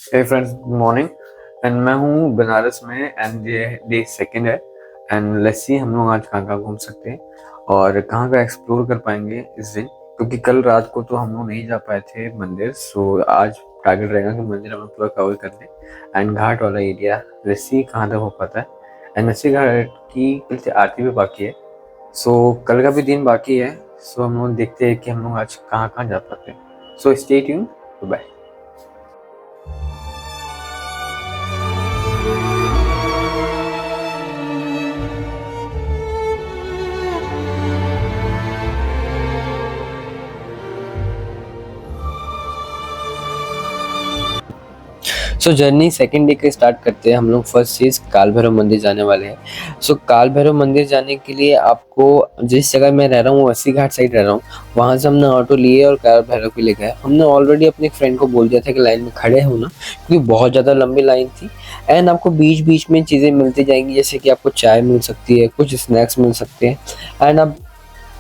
Hey friends, good morning. And मैं हूँ बनारस में एंड ये डे सेकंड है। एंड लेट्स सी हम लोग आज कहाँ कहाँ घूम सकते हैं और कहाँ कहाँ एक्सप्लोर कर पाएंगे इस दिन, क्योंकि कल रात को तो हम लोग नहीं जा पाए थे मंदिर। सो आज टारगेट रहेगा कि मंदिर हम लोग पूरा कवर कर लें एंड घाट वाला एरिया लेट्स सी कहाँ तक हो पाता है। एंड नरसी घाट की कल से आरती भी बाकी है। सो कल का भी दिन बाकी है। सो हम लोग देखते हैं कि हम लोग आज कहाँ कहाँ जा पाते हैं। So stay tuned, bye. Journey second day के स्टार्ट करते हैं हम लोग। फर्स्ट चीज़ काल भैरव मंदिर जाने वाले हैं। काल भैरव मंदिर जाने के लिए आपको जिस जगह मैं रह रहा हूँ अस्सी घाट साइड रह रहा हूँ, वहाँ से हमने ऑटो लिए और काल भैरव के लिए गए। हमने ऑलरेडी अपने फ्रेंड को बोल दिया था कि लाइन में खड़े हो ना, क्योंकि बहुत ज़्यादा लंबी लाइन थी। एंड आपको बीच बीच में चीज़ें मिलती जाएंगी, जैसे कि आपको चाय मिल सकती है, कुछ स्नैक्स मिल सकते हैं। एंड आप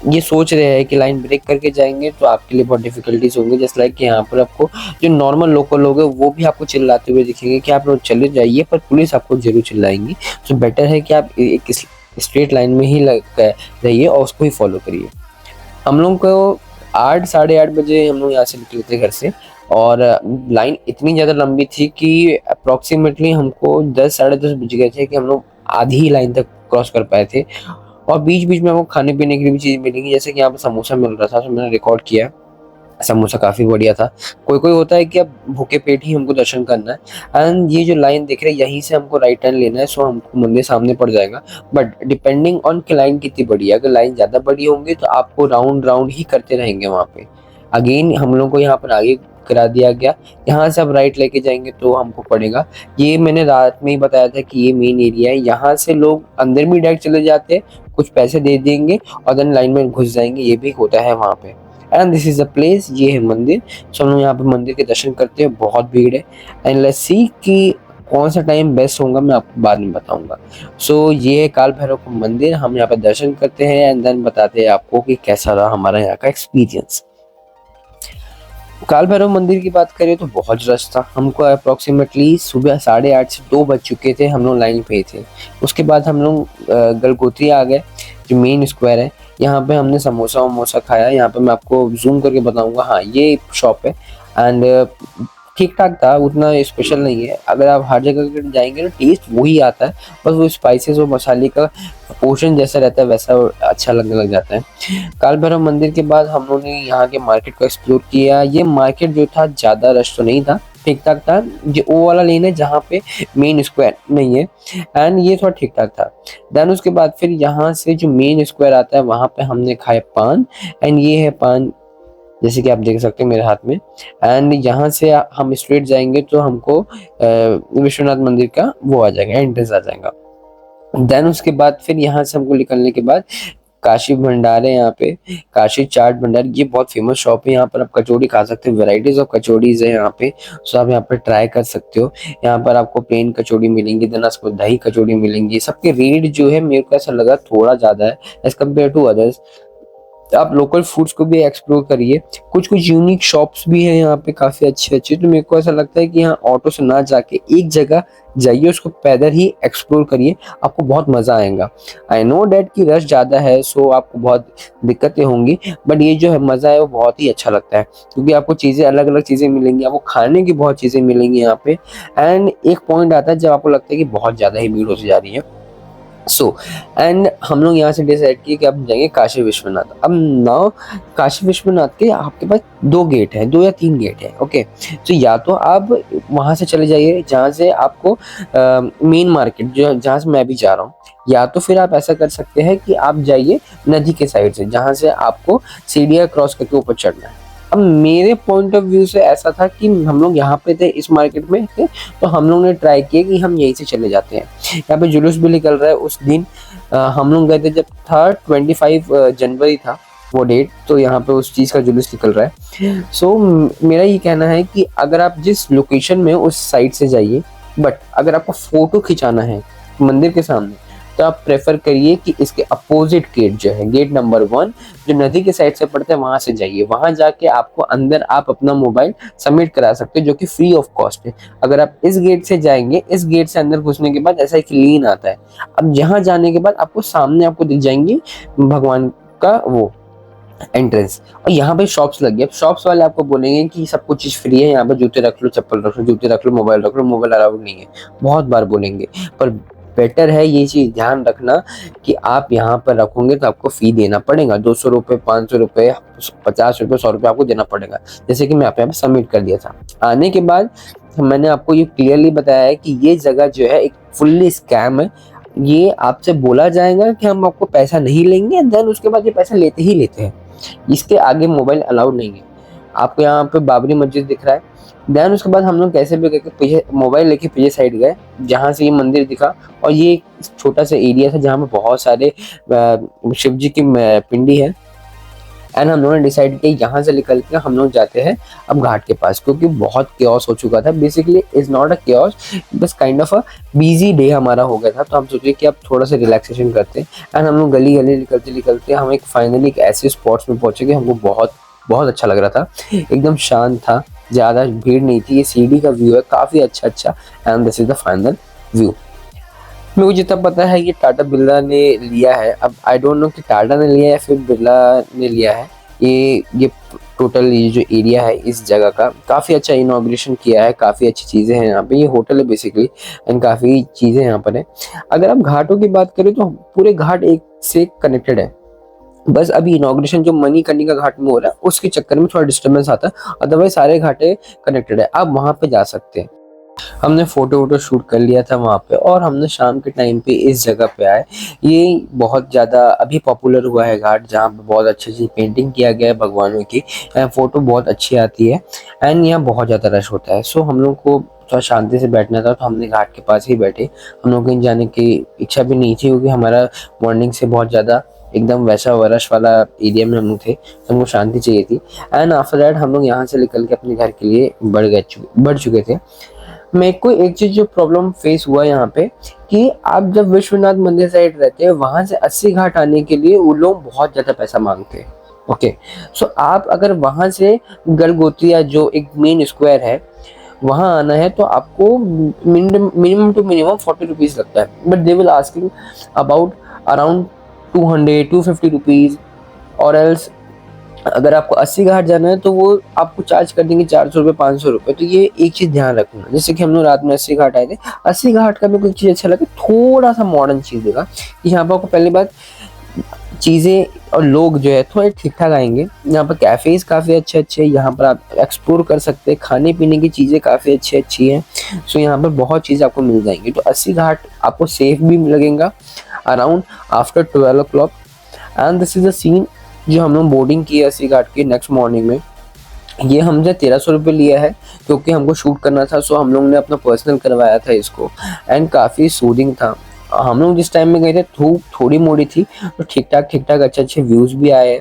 ये सोच रहे हैं कि लाइन ब्रेक करके जाएंगे तो आपके लिए बहुत डिफिकल्टीज होंगी। जस्ट लाइक कि यहाँ पर आपको जो नॉर्मल लोकल लोग हैं वो भी आपको चिल्लाते हुए दिखेंगे कि आप लोग चले जाइए, पर पुलिस आपको जरूर चिल्लाएंगी। तो बेटर है कि आप एक स्ट्रेट लाइन में ही रहिए और उसको ही फॉलो करिए। हम लोग को 8 साढ़े 8 बजे हम लोग यहाँ से निकले थे घर से, और लाइन इतनी ज़्यादा लंबी थी कि अप्रॉक्सीमेटली हमको 10 साढ़े 10 बज गए थे कि हम लोग आधी ही लाइन तक क्रॉस कर पाए थे। और बीच बीच में आपको खाने पीने की भी चीज़ मिलेंगी, जैसे कि यहाँ पे समोसा मिल रहा था तो मैंने रिकॉर्ड किया। समोसा काफ़ी बढ़िया था। कोई कोई होता है कि अब भूखे पेट ही हमको दर्शन करना है, एंड ये जो लाइन दिख रही है यहीं से हमको राइट टर्न लेना है। सो हमको मंदिर सामने पड़ जाएगा, बट डिपेंडिंग ऑन कि लाइन कितनी बड़ी है। अगर लाइन ज़्यादा बड़ी होंगी तो आपको राउंड राउंड ही करते रहेंगे वहाँ पे। अगेन हम लोग को यहाँ पर आगे करा दिया गया, यहाँ से अब राइट लेके जाएंगे तो हमको पड़ेगा। ये मैंने रात में ही बताया था कि ये मेन एरिया है, यहाँ से लोग अंदर भी डायरेक्ट चले जाते हैं, कुछ पैसे दे देंगे और देन लाइन में घुस जाएंगे, ये भी होता है वहाँ पे। And this is the place, ये है मंदिर। सो हम लोग यहाँ पे मंदिर के दर्शन करते हैं, बहुत भीड़ है। एंड लेट्स सी कि कौन सा टाइम बेस्ट होगा, मैं आपको बाद में बताऊंगा। ये है काल भैरव का मंदिर। हम यहाँ पे दर्शन करते हैं एंड देन बताते हैं आपको कि कैसा रहा हमारा यहाँ का एक्सपीरियंस। काल भैरव मंदिर की बात करें तो बहुत रश था। हमको अप्रोक्सीमेटली सुबह 8:30 से 2 बज चुके थे, हम लोग लाइन पे थे। उसके बाद हम लोग गलगोत्री आ गए, जो मेन स्क्वायर है। यहाँ पे हमने समोसा वमोसा खाया। यहाँ पे मैं आपको जूम करके बताऊंगा, हाँ ये शॉप है। एंड ठीक ठाक था, उतना स्पेशल नहीं है। अगर आप हर जगह के जाएंगे ना टेस्ट वही आता है, बस वो स्पाइसेस और मसाले का पोर्शन जैसा रहता है वैसा अच्छा लगने लग जाता है। काल भैरव मंदिर के बाद हम लोगों ने यहाँ के मार्केट को एक्सप्लोर किया। ये मार्केट जो था ज़्यादा रश तो नहीं था, ठीक ठाक था। जो वो वाला लेन है जहाँ पे मेन स्क्वायर नहीं है, एंड ये थोड़ा ठीक ठाक था। देन उसके बाद फिर यहाँ से जो मेन स्क्वायर आता है वहाँ पे हमने खाए पान। एंड ये है पान, जैसे कि आप देख सकते हैं मेरे हाथ में। एंड यहाँ से हम स्ट्रेट जाएंगे तो हमको विश्वनाथ मंदिर का वो आ जाएगा, एंट्रेंस आ जाएगा। देन उसके बाद फिर यहाँ से हमको निकलने के बाद काशी भंडार है यहाँ पे, काशी चाट भंडार। ये बहुत फेमस शॉप है, यहाँ पर आप कचौड़ी खा सकते हो। वेराइटीज ऑफ कचौड़ीज है यहाँ पे, सो आप यहाँ पर ट्राई कर सकते हो। यहाँ पर आपको प्लेन कचौड़ी मिलेंगी, देन आपको दही कचौड़ी मिलेंगी। सबके रेट जो है मेरे को ऐसा लगा थोड़ा ज्यादा है एज कम्पेयर टू अदर्स। आप लोकल फूड्स को भी एक्सप्लोर करिए। कुछ कुछ यूनिक शॉप्स भी हैं यहाँ पे काफी अच्छी अच्छी। तो मेरे को ऐसा लगता है कि यहाँ ऑटो से ना जाके एक जगह जाइए, उसको पैदल ही एक्सप्लोर करिए, आपको बहुत मजा आएगा। आई नो डैट की रश ज्यादा है, सो आपको बहुत दिक्कतें होंगी, बट ये जो है मजा है वो बहुत ही अच्छा लगता है, क्योंकि आपको चीजें अलग अलग चीजें मिलेंगी, आपको खाने की बहुत चीजें मिलेंगी यहाँ पे। एंड एक पॉइंट आता है जब आपको लगता है कि बहुत ज्यादा ही भीड़ होती जा रही है। एंड हम लोग यहाँ से डिसाइड किए कि अब जाएंगे काशी विश्वनाथ। अब नाउ काशी विश्वनाथ के आपके पास 2 गेट है, 2 या 3 गेट है। ओके, तो या तो आप वहां से चले जाइए जहाँ से आपको मेन मार्केट जो जहाँ से मैं भी जा रहा हूँ, या तो फिर आप ऐसा कर सकते हैं कि आप जाइए नदी के साइड से, जहाँ से आपको सीढ़ियाँ क्रॉस करके ऊपर चढ़ना है। अब मेरे पॉइंट ऑफ व्यू से ऐसा था कि हम लोग यहाँ पे थे, इस मार्केट में थे, तो हम लोग ने ट्राई किया कि हम यहीं से चले जाते हैं। यहाँ पे जुलूस भी निकल रहा है उस दिन। हम लोग गए थे जब था 25 जनवरी था वो डेट, तो यहाँ पे उस चीज़ का जुलूस निकल रहा है। मेरा ये कहना है कि अगर आप जिस लोकेशन में उस साइड से जाइए, बट अगर आपको फोटो खिंचाना है मंदिर के सामने, तो आप प्रेफर करिए कि इसके अपोजिट गेट जो है, गेट नंबर 1 जो नदी के साइड से पड़ता है, वहां से जाइए। वहां जाके आपको अंदर आप अपना मोबाइल सबमिट करा सकते हो, जो कि फ्री ऑफ कॉस्ट है। अगर आप इस गेट से जाएंगे, इस गेट से अंदर घुसने के बाद ऐसा एक लेन आता है। अब यहाँ जाने के बाद आपको सामने आपको दिख जाएंगे भगवान का वो एंट्रेंस, और यहाँ पे शॉप्स लग गए। शॉप्स वाले आपको बोलेंगे कि सब कुछ चीज फ्री है, यहाँ पे जूते रख लो, चप्पल रख लो, जूते रख लो, मोबाइल अलाउड नहीं है, बहुत बार बोलेंगे। पर बेटर है ये चीज ध्यान रखना कि आप यहाँ पर रखोगे तो आपको फी देना पड़ेगा, 200 रुपये, 500 रुपये, 50 रुपये, 100 रुपये आपको देना पड़ेगा, जैसे कि मैं यहाँ पे सबमिट कर दिया था। आने के बाद मैंने आपको ये क्लियरली बताया है कि ये जगह जो है एक फुल्ली स्कैम है। ये आपसे बोला जाएगा कि हम आपको पैसा नहीं लेंगे, देन उसके बाद ये पैसा लेते ही लेते हैं। इसके आगे मोबाइल अलाउड नहीं है। आपको यहाँ पे बाबरी मस्जिद दिख रहा है, देन उसके बाद हम लोग कैसे भी करके पीछे मोबाइल लेके पीछे साइड गए, जहाँ से ये मंदिर दिखा, और ये एक छोटा सा एरिया था जहाँ पे बहुत सारे शिव जी की पिंडी है। एंड हम लोगों ने डिसाइड किया यहाँ से निकल के हम लोग जाते हैं अब घाट के पास, क्योंकि बहुत केओस हो चुका था। Basically is not a chaos, बस kind of a busy day हमारा हो गया था। तो हम सोचे कि अब थोड़ा सा रिलैक्सेशन करते हैं। एंड हम लोग गली गली निकलते निकलते हम एक फाइनली एक ऐसे स्पॉट्स में पहुंचे कि हमको बहुत बहुत अच्छा लग रहा था। एकदम शांत था, ज़्यादा भीड़ नहीं थी। ये सीढ़ी का व्यू है काफ़ी अच्छा। And this is the final view. मेरे को जितना पता है ये टाटा बिरला ने लिया है। अब आई डोंट नो कि टाटा ने लिया है या फिर बिरला ने लिया है। ये टोटल ये जो एरिया है इस जगह का काफ़ी अच्छा इनॉग्रेशन किया है, काफ़ी अच्छी चीज़ें हैं यहाँ पे। ये होटल है बेसिकली, एंड काफ़ी चीज़ें यहाँ पर है। अगर आप घाटों की बात करें तो पूरे घाट एक से कनेक्टेड है। बस अभी इनॉग्रेशन जो मणिकर्णिका घाट में हो रहा है उसके चक्कर में थोड़ा डिस्टर्बेंस आता है, अदरवाइज सारे घाटे कनेक्टेड है। आप वहाँ पे जा सकते हैं। हमने फोटो शूट कर लिया था वहाँ पे, और हमने शाम के टाइम पे इस जगह पे आए। ये बहुत ज़्यादा अभी पॉपुलर हुआ है घाट, जहाँ पे बहुत अच्छी पेंटिंग किया गया है भगवानों की, फोटो बहुत अच्छी आती है, एंड यहाँ बहुत ज़्यादा रश होता है। सो हम लोग को थोड़ा शांति से बैठना था, तो हमने घाट के पास ही बैठे। हम लोग कहीं जाने की इच्छा भी नहीं थी, क्योंकि हमारा मॉर्निंग से बहुत ज़्यादा एकदम वैसा रश वाला एरिया में हम लोग थे, तो हमको शांति चाहिए थी। एंड आफ्टर दैट हम लोग यहाँ से निकल के अपने घर के लिए बढ़ चुके थे। मेरे को एक चीज जो प्रॉब्लम फेस हुआ यहाँ पे, कि आप जब विश्वनाथ मंदिर साइड रहते हैं, वहां से 80 घाट आने के लिए वो लोग बहुत ज्यादा पैसा मांगते हैं। ओके, सो आप अगर वहां से गलगोत्रिया जो एक मेन स्क्वायर है वहां आना है, तो आपको मिनिमम टू मिनिमम 40 रुपीज लगता है, but they will asking about around 200-250 rupees. और एल्स अगर आपको 80 घाट जाना है तो वो आपको चार्ज कर देंगे 400 रुपये, 500 रुपये। तो ये एक चीज़ ध्यान रखना। जैसे कि हम लोग रात में 80 घाट आए थे, 80 घाट का भी कुछ चीज़ अच्छा लगा, थोड़ा सा मॉडर्न चीज़ देगा कि यहाँ पर आपको पहली बात चीज़ें और लोग जो है थोड़े ठीक ठाक आएंगे। यहाँ पर कैफ़ेज काफ़ी अच्छे हैं, यहाँ पर आप एक्सप्लोर कर सकते हैं, खाने पीने की चीज़ें काफ़ी अच्छी हैं। सो यहाँ पर बहुत चीज़ आपको मिल जाएंगी। तो 80 घाट आपको सेफ भी लगेगा around after 12 o'clock। And this is the scene जो हम लोग बोर्डिंग की है 80 घाट की नेक्स्ट मॉर्निंग में। ये हमसे 1300 रुपये लिया है, क्योंकि हमको शूट करना था। सो हम लोग ने अपना पर्सनल करवाया था इसको, एंड काफ़ी सूदिंग था। हम लोग जिस टाइम में गए थे धूप थोड़ी मोड़ी थी, तो ठीक ठाक अच्छे व्यूज़ भी आए।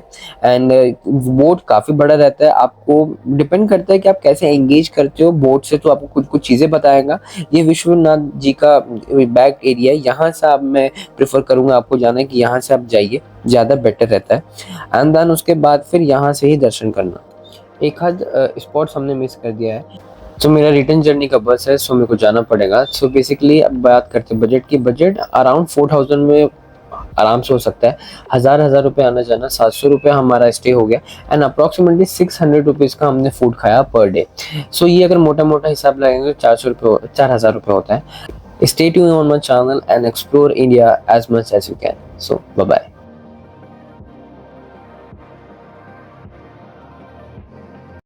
एंड बोट काफ़ी बड़ा रहता है, आपको डिपेंड करता है कि आप कैसे एंगेज करते हो बोट से, तो आपको कुछ चीज़ें बताएगा। ये विश्वनाथ जी का बैक एरिया है, यहाँ से आप मैं प्रेफर करूँगा आपको जाना है कि यहाँ से आप जाइए, ज़्यादा बेटर रहता है। एंड देन उसके बाद फिर यहाँ से ही दर्शन करना। एक आध स्पॉट्स हमने मिस कर दिया है। तो मेरा रिटर्न जर्नी का बस है, सो मेरे को जाना पड़ेगा। सो बेसिकली अब बात करते हैं बजट की। बजट अराउंड 4000 में आराम से हो सकता है। हजार रुपये आना जाना, 700 रुपये हमारा स्टे हो गया, एंड अप्रॉक्सीमेटली 600 रुपीज़ का हमने फूड खाया पर डे। सो ये अगर मोटा हिसाब लगाएंगे तो 4000 रुपये होता है। Stay tuned on my channel and explore India as much as you can. So bye bye.